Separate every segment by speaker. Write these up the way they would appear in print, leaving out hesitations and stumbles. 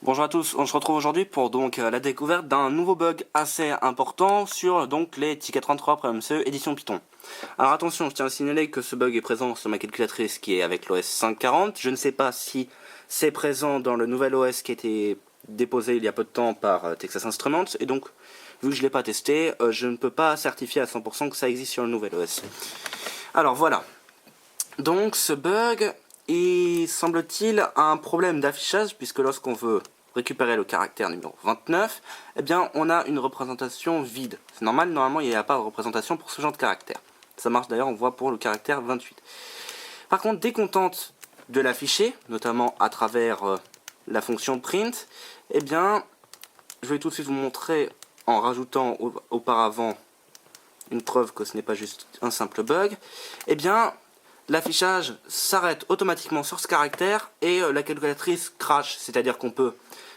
Speaker 1: Bonjour à tous, on se retrouve aujourd'hui pour la découverte d'un nouveau bug assez important sur les tickets 33 PreMCE édition Python. Alors attention, je tiens à signaler que ce bug est présent sur ma calculatrice qui est avec l'OS 5.40. Je ne sais pas si c'est présent dans le nouvel OS qui a été déposé il y a peu de temps par Texas Instruments, et donc vu que je ne l'ai pas testé, je ne peux pas certifier à 100% que ça existe sur le nouvel OS. Alors voilà, donc ce bug, il semble-t-il un problème d'affichage, puisque lorsqu'on veut récupérer le caractère numéro 29, eh bien on a une représentation vide. C'est normal, normalement il n'y a pas de représentation pour ce genre de caractère. Ça marche d'ailleurs, on voit pour le caractère 28. Par contre, dès qu'on tente de l'afficher, notamment à travers la fonction print, eh bien je vais tout de suite vous montrer en rajoutant auparavant une preuve que ce n'est pas juste un simple bug, eh bien l'affichage s'arrête automatiquement sur ce caractère et la calculatrice crash, c'est-à-dire qu'on peut,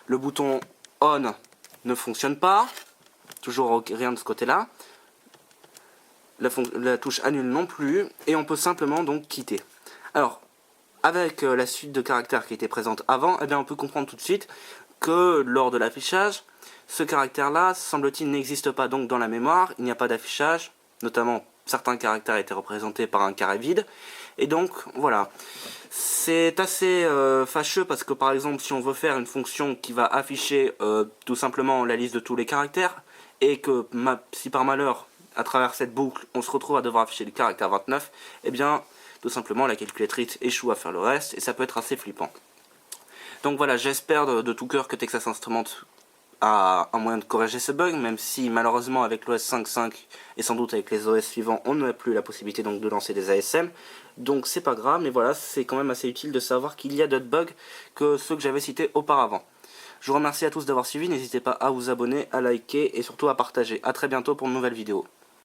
Speaker 1: le bouton on ne fonctionne pas, toujours rien de ce côté-là, la touche annule non plus, et on peut simplement donc quitter. Alors, avec la suite de caractères qui était présente avant, eh bien on peut comprendre tout de suite que lors de l'affichage, ce caractère-là, semble-t-il, n'existe pas donc dans la mémoire, il n'y a pas d'affichage, notamment certains caractères étaient représentés par un carré vide, et donc voilà. C'est assez fâcheux parce que par exemple si on veut faire une fonction qui va afficher tout simplement la liste de tous les caractères, et que si par malheur, à travers cette boucle, on se retrouve à devoir afficher le caractère 29, eh bien tout simplement la calculatrice échoue à faire le reste, et ça peut être assez flippant. Donc voilà, j'espère de tout cœur que Texas Instruments a un moyen de corriger ce bug, même si malheureusement avec l'OS 5.5 et sans doute avec les OS suivants, on n'a plus la possibilité donc de lancer des ASM. Donc c'est pas grave, mais voilà, c'est quand même assez utile de savoir qu'il y a d'autres bugs que ceux que j'avais cités auparavant. Je vous remercie à tous d'avoir suivi, n'hésitez pas à vous abonner, à liker et surtout à partager. A très bientôt pour une nouvelle vidéo.